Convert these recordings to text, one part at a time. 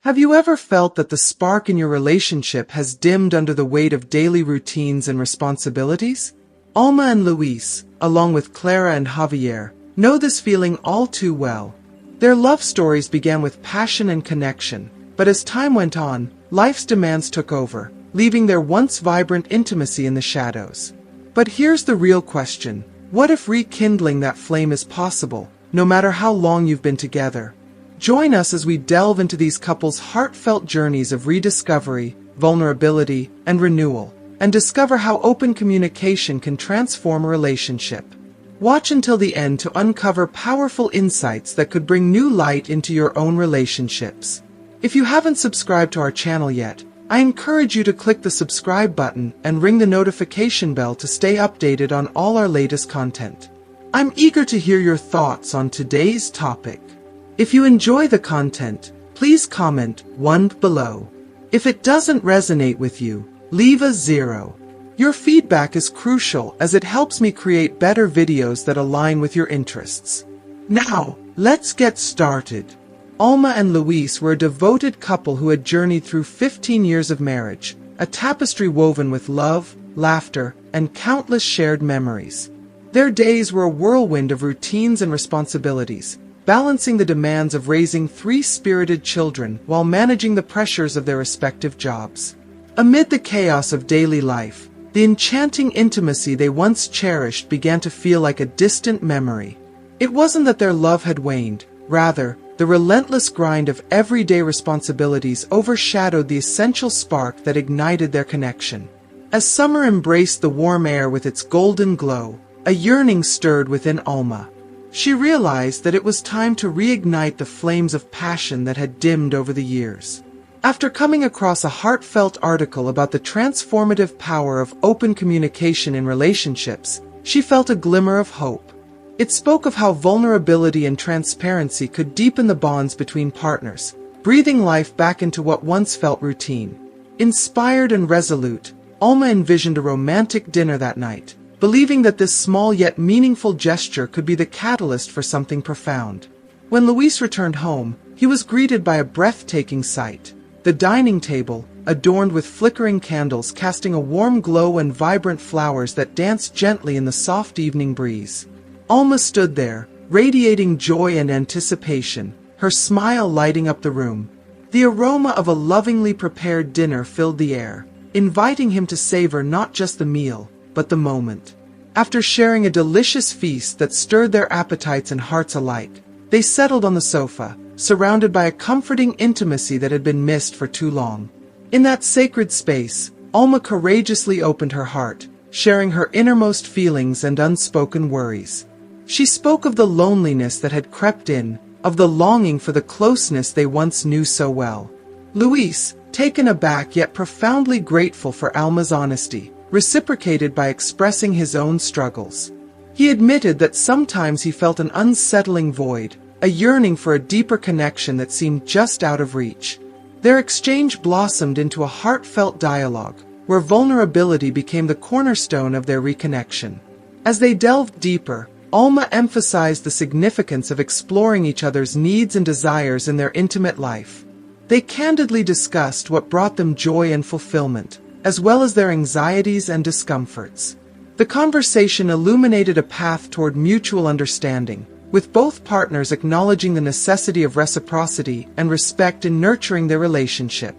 Have you ever felt that the spark in your relationship has dimmed under the weight of daily routines and responsibilities? Alma and Luis, along with Clara and Javier, know this feeling all too well. Their love stories began with passion and connection, but as time went on, life's demands took over, leaving their once vibrant intimacy in the shadows. But here's the real question: what if rekindling that flame is possible, no matter how long you've been together? Join us as we delve into these couples' heartfelt journeys of rediscovery, vulnerability, and renewal, and discover how open communication can transform a relationship. Watch until the end to uncover powerful insights that could bring new light into your own relationships. If you haven't subscribed to our channel yet, I encourage you to click the subscribe button and ring the notification bell to stay updated on all our latest content. I'm eager to hear your thoughts on today's topic. If you enjoy the content, please comment 1 below. If it doesn't resonate with you, leave a 0. Your feedback is crucial as it helps me create better videos that align with your interests. Now, let's get started. Alma and Luis were a devoted couple who had journeyed through 15 years of marriage, a tapestry woven with love, laughter, and countless shared memories. Their days were a whirlwind of routines and responsibilities, balancing the demands of raising 3 spirited children while managing the pressures of their respective jobs. Amid the chaos of daily life, the enchanting intimacy they once cherished began to feel like a distant memory. It wasn't that their love had waned, rather, the relentless grind of everyday responsibilities overshadowed the essential spark that ignited their connection. As summer embraced the warm air with its golden glow, a yearning stirred within Alma. She realized that it was time to reignite the flames of passion that had dimmed over the years. After coming across a heartfelt article about the transformative power of open communication in relationships, she felt a glimmer of hope. It spoke of how vulnerability and transparency could deepen the bonds between partners, breathing life back into what once felt routine. Inspired and resolute, Alma envisioned a romantic dinner that night, believing that this small yet meaningful gesture could be the catalyst for something profound. When Luis returned home, he was greeted by a breathtaking sight. The dining table, adorned with flickering candles casting a warm glow and vibrant flowers that danced gently in the soft evening breeze. Alma stood there, radiating joy and anticipation, her smile lighting up the room. The aroma of a lovingly prepared dinner filled the air, inviting him to savor not just the meal, but the moment. After sharing a delicious feast that stirred their appetites and hearts alike, they settled on the sofa, surrounded by a comforting intimacy that had been missed for too long. In that sacred space, Alma courageously opened her heart, sharing her innermost feelings and unspoken worries. She spoke of the loneliness that had crept in, of the longing for the closeness they once knew so well. Luis, taken aback yet profoundly grateful for Alma's honesty, reciprocated by expressing his own struggles. He admitted that sometimes he felt an unsettling void, a yearning for a deeper connection that seemed just out of reach. Their exchange blossomed into a heartfelt dialogue, where vulnerability became the cornerstone of their reconnection. As they delved deeper, Alma emphasized the significance of exploring each other's needs and desires in their intimate life. They candidly discussed what brought them joy and fulfillment, as well as their anxieties and discomforts. The conversation illuminated a path toward mutual understanding, with both partners acknowledging the necessity of reciprocity and respect in nurturing their relationship.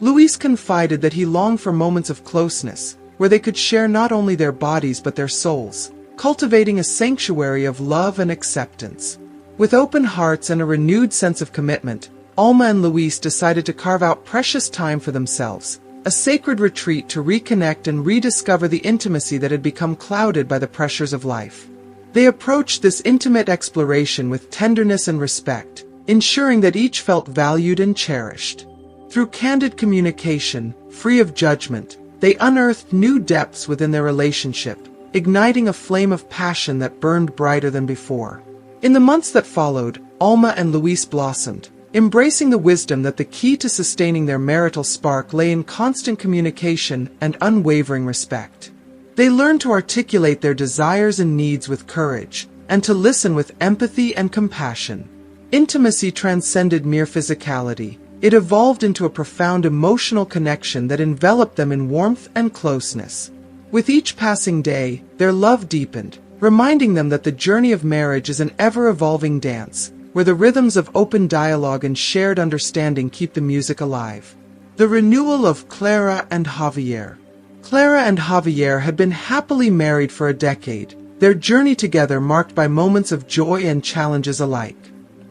Luis confided that he longed for moments of closeness, where they could share not only their bodies but their souls, cultivating a sanctuary of love and acceptance. With open hearts and a renewed sense of commitment, Alma and Luis decided to carve out precious time for themselves, a sacred retreat to reconnect and rediscover the intimacy that had become clouded by the pressures of life. They approached this intimate exploration with tenderness and respect, ensuring that each felt valued and cherished. Through candid communication, free of judgment, they unearthed new depths within their relationship, igniting a flame of passion that burned brighter than before. In the months that followed, Alma and Luis blossomed, embracing the wisdom that the key to sustaining their marital spark lay in constant communication and unwavering respect. They learned to articulate their desires and needs with courage, and to listen with empathy and compassion. Intimacy transcended mere physicality, it evolved into a profound emotional connection that enveloped them in warmth and closeness. With each passing day, their love deepened, reminding them that the journey of marriage is an ever-evolving dance, where the rhythms of open dialogue and shared understanding keep the music alive. The renewal of Clara and Javier. Clara and Javier had been happily married for a decade, their journey together marked by moments of joy and challenges alike.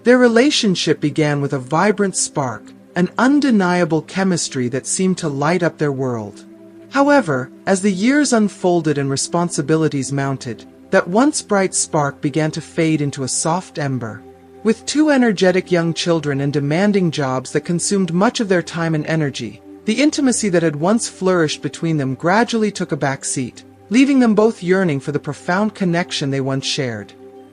Their relationship began with a vibrant spark, an undeniable chemistry that seemed to light up their world. However, as the years unfolded and responsibilities mounted, that once bright spark began to fade into a soft ember. With two energetic young children and demanding jobs that consumed much of their time and energy, the intimacy that had once flourished between them gradually took a back seat, leaving them both yearning for the profound connection they once shared.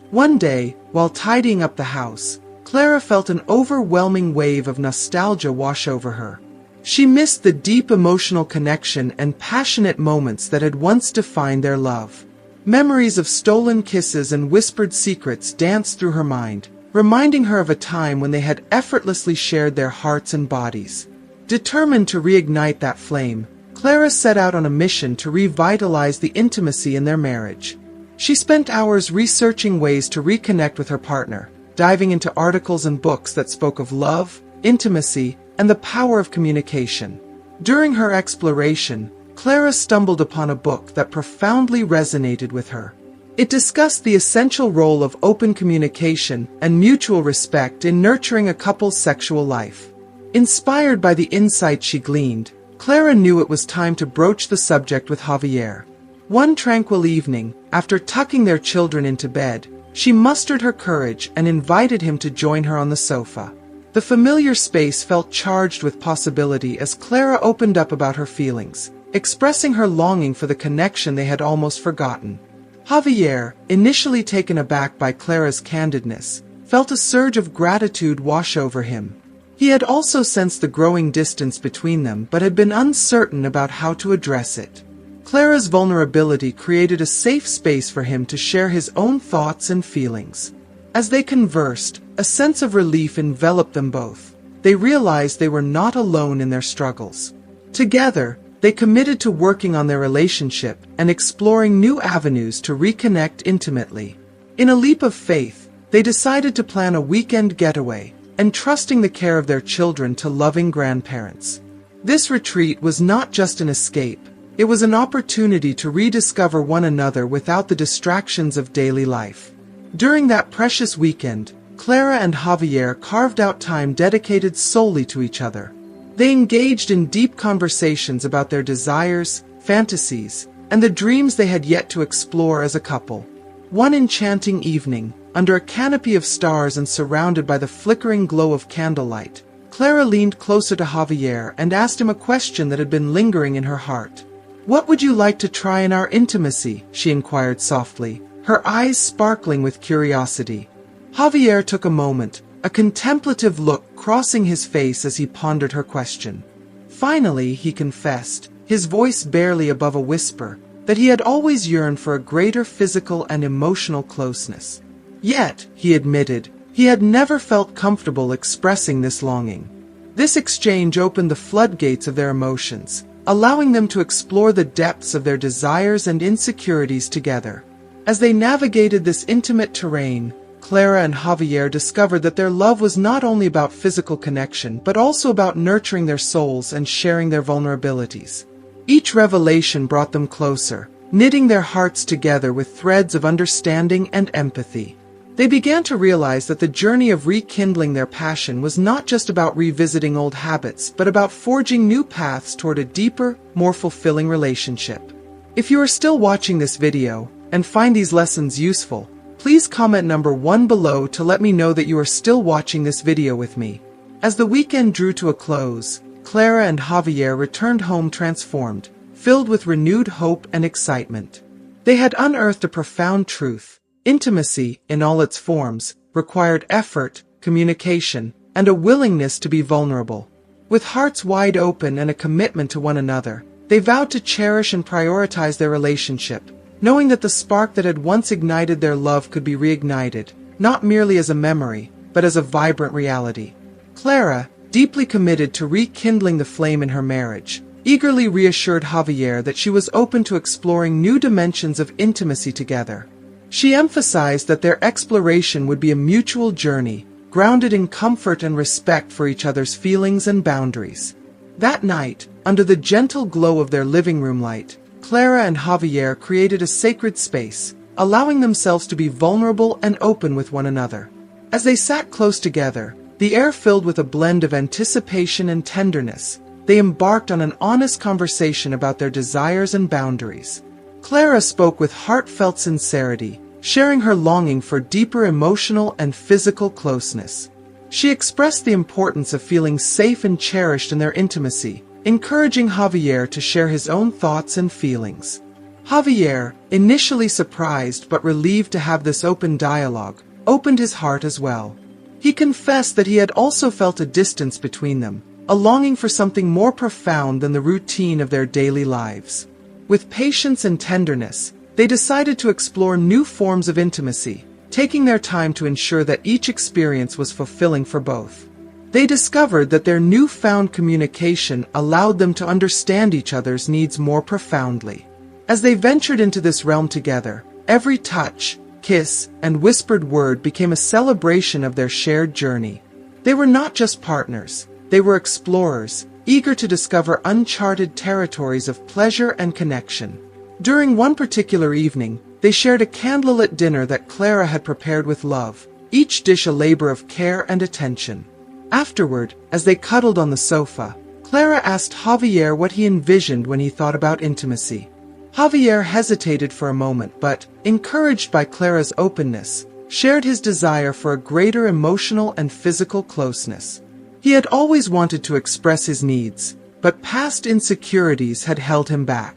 One day, while tidying up the house, Clara felt an overwhelming wave of nostalgia wash over her. She missed the deep emotional connection and passionate moments that had once defined their love. Memories of stolen kisses and whispered secrets danced through her mind, reminding her of a time when they had effortlessly shared their hearts and bodies. Determined to reignite that flame, Clara set out on a mission to revitalize the intimacy in their marriage. She spent hours researching ways to reconnect with her partner, diving into articles and books that spoke of love, intimacy, and the power of communication. During her exploration, Clara stumbled upon a book that profoundly resonated with her. It discussed the essential role of open communication and mutual respect in nurturing a couple's sexual life. Inspired by the insight she gleaned, Clara knew it was time to broach the subject with Javier. One tranquil evening, after tucking their children into bed, she mustered her courage and invited him to join her on the sofa. The familiar space felt charged with possibility as Clara opened up about her feelings, expressing her longing for the connection they had almost forgotten. Javier, initially taken aback by Clara's candidness, felt a surge of gratitude wash over him. He had also sensed the growing distance between them but had been uncertain about how to address it. Clara's vulnerability created a safe space for him to share his own thoughts and feelings. As they conversed, a sense of relief enveloped them both. They realized they were not alone in their struggles. Together, they committed to working on their relationship and exploring new avenues to reconnect intimately. In a leap of faith, they decided to plan a weekend getaway, entrusting the care of their children to loving grandparents. This retreat was not just an escape, it was an opportunity to rediscover one another without the distractions of daily life. During that precious weekend, Clara and Javier carved out time dedicated solely to each other. They engaged in deep conversations about their desires, fantasies, and the dreams they had yet to explore as a couple. One enchanting evening, under a canopy of stars and surrounded by the flickering glow of candlelight, Clara leaned closer to Javier and asked him a question that had been lingering in her heart. "What would you like to try in our intimacy?" she inquired softly, her eyes sparkling with curiosity. Javier took a moment, a contemplative look crossing his face as he pondered her question. Finally, he confessed, his voice barely above a whisper, that he had always yearned for a greater physical and emotional closeness. Yet, he admitted, he had never felt comfortable expressing this longing. This exchange opened the floodgates of their emotions, allowing them to explore the depths of their desires and insecurities together. As they navigated this intimate terrain, Clara and Javier discovered that their love was not only about physical connection but also about nurturing their souls and sharing their vulnerabilities. Each revelation brought them closer, knitting their hearts together with threads of understanding and empathy. They began to realize that the journey of rekindling their passion was not just about revisiting old habits, but about forging new paths toward a deeper, more fulfilling relationship. If you are still watching this video and find these lessons useful, please comment number 1 below to let me know that you are still watching this video with me. As the weekend drew to a close, Clara and Javier returned home transformed, filled with renewed hope and excitement. They had unearthed a profound truth. Intimacy, in all its forms, required effort, communication, and a willingness to be vulnerable. With hearts wide open and a commitment to one another, they vowed to cherish and prioritize their relationship, knowing that the spark that had once ignited their love could be reignited, not merely as a memory, but as a vibrant reality. Clara, deeply committed to rekindling the flame in her marriage, eagerly reassured Javier that she was open to exploring new dimensions of intimacy together. She emphasized that their exploration would be a mutual journey, grounded in comfort and respect for each other's feelings and boundaries. That night, under the gentle glow of their living room light, Clara and Javier created a sacred space, allowing themselves to be vulnerable and open with one another. As they sat close together, the air filled with a blend of anticipation and tenderness, they embarked on an honest conversation about their desires and boundaries. Clara spoke with heartfelt sincerity, sharing her longing for deeper emotional and physical closeness. She expressed the importance of feeling safe and cherished in their intimacy, encouraging Javier to share his own thoughts and feelings. Javier, initially surprised but relieved to have this open dialogue, opened his heart as well. He confessed that he had also felt a distance between them, a longing for something more profound than the routine of their daily lives. With patience and tenderness, they decided to explore new forms of intimacy, taking their time to ensure that each experience was fulfilling for both. They discovered that their newfound communication allowed them to understand each other's needs more profoundly. As they ventured into this realm together, every touch, kiss, and whispered word became a celebration of their shared journey. They were not just partners, they were explorers, eager to discover uncharted territories of pleasure and connection. During one particular evening, they shared a candlelit dinner that Clara had prepared with love, each dish a labor of care and attention. Afterward, as they cuddled on the sofa, Clara asked Javier what he envisioned when he thought about intimacy. Javier hesitated for a moment but, encouraged by Clara's openness, shared his desire for a greater emotional and physical closeness. He had always wanted to express his needs, but past insecurities had held him back.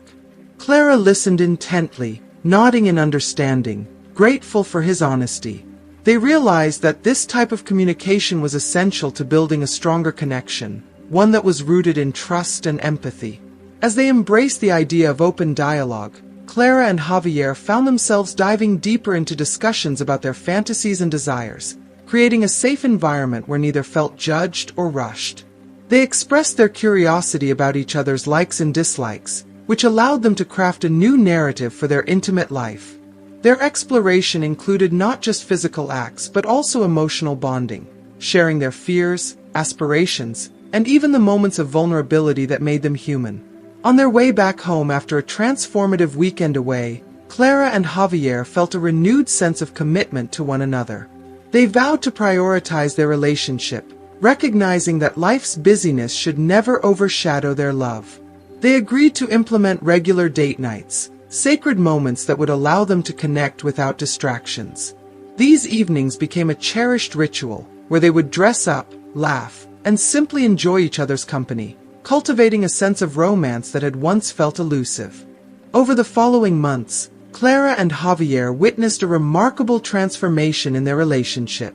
Clara listened intently, nodding in understanding, grateful for his honesty. They realized that this type of communication was essential to building a stronger connection, one that was rooted in trust and empathy. As they embraced the idea of open dialogue, Clara and Javier found themselves diving deeper into discussions about their fantasies and desires, creating a safe environment where neither felt judged or rushed. They expressed their curiosity about each other's likes and dislikes, which allowed them to craft a new narrative for their intimate life. Their exploration included not just physical acts but also emotional bonding, sharing their fears, aspirations, and even the moments of vulnerability that made them human. On their way back home after a transformative weekend away, Clara and Javier felt a renewed sense of commitment to one another. They vowed to prioritize their relationship, recognizing that life's busyness should never overshadow their love. They agreed to implement regular date nights, sacred moments that would allow them to connect without distractions. These evenings became a cherished ritual, where they would dress up, laugh, and simply enjoy each other's company, cultivating a sense of romance that had once felt elusive. Over the following months, Clara and Javier witnessed a remarkable transformation in their relationship.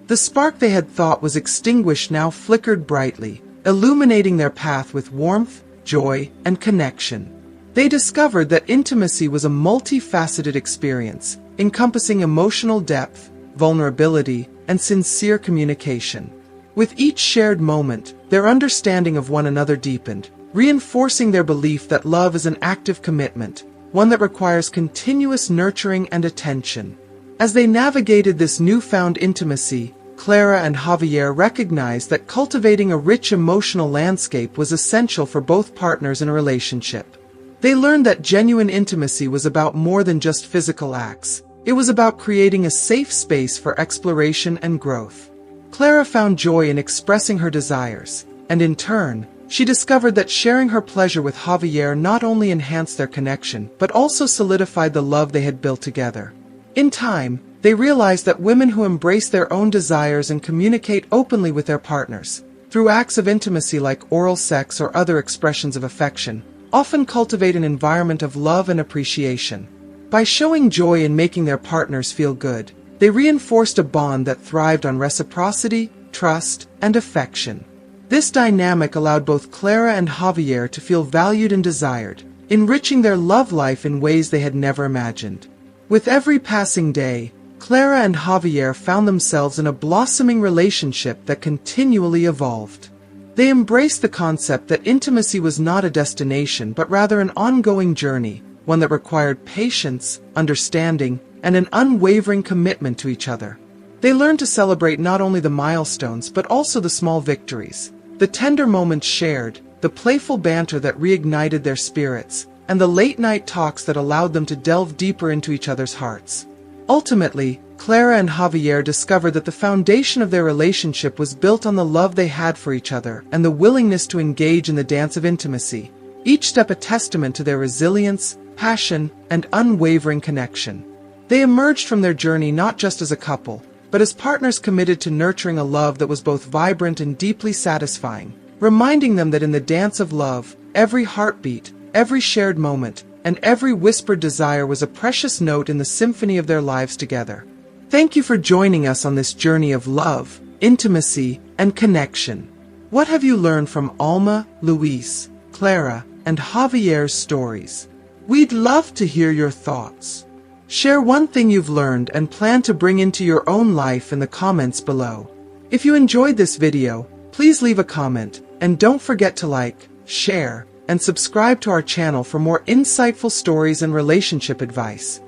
The spark they had thought was extinguished now flickered brightly, illuminating their path with warmth, joy, and connection. They discovered that intimacy was a multifaceted experience, encompassing emotional depth, vulnerability, and sincere communication. With each shared moment, their understanding of one another deepened, reinforcing their belief that love is an active commitment, one that requires continuous nurturing and attention. As they navigated this newfound intimacy, Clara and Javier recognized that cultivating a rich emotional landscape was essential for both partners in a relationship. They learned that genuine intimacy was about more than just physical acts. It was about creating a safe space for exploration and growth. Clara found joy in expressing her desires, and in turn, she discovered that sharing her pleasure with Javier not only enhanced their connection, but also solidified the love they had built together. In time, they realized that women who embrace their own desires and communicate openly with their partners, through acts of intimacy like oral sex or other expressions of affection, often cultivate an environment of love and appreciation. By showing joy in making their partners feel good, they reinforced a bond that thrived on reciprocity, trust, and affection. This dynamic allowed both Clara and Javier to feel valued and desired, enriching their love life in ways they had never imagined. With every passing day, Clara and Javier found themselves in a blossoming relationship that continually evolved. They embraced the concept that intimacy was not a destination but rather an ongoing journey, one that required patience, understanding, and an unwavering commitment to each other. They learned to celebrate not only the milestones but also the small victories, the tender moments shared, the playful banter that reignited their spirits, and the late-night talks that allowed them to delve deeper into each other's hearts. Ultimately, Clara and Javier discovered that the foundation of their relationship was built on the love they had for each other and the willingness to engage in the dance of intimacy, each step a testament to their resilience, passion, and unwavering connection. They emerged from their journey not just as a couple, but as partners committed to nurturing a love that was both vibrant and deeply satisfying, reminding them that in the dance of love, every heartbeat, every shared moment, and every whispered desire was a precious note in the symphony of their lives together. Thank you for joining us on this journey of love, intimacy, and connection. What have you learned from Alma, Luis, Clara, and Javier's stories? We'd love to hear your thoughts. Share one thing you've learned and plan to bring into your own life in the comments below. If you enjoyed this video, please leave a comment, and don't forget to like, share, and subscribe to our channel for more insightful stories and relationship advice.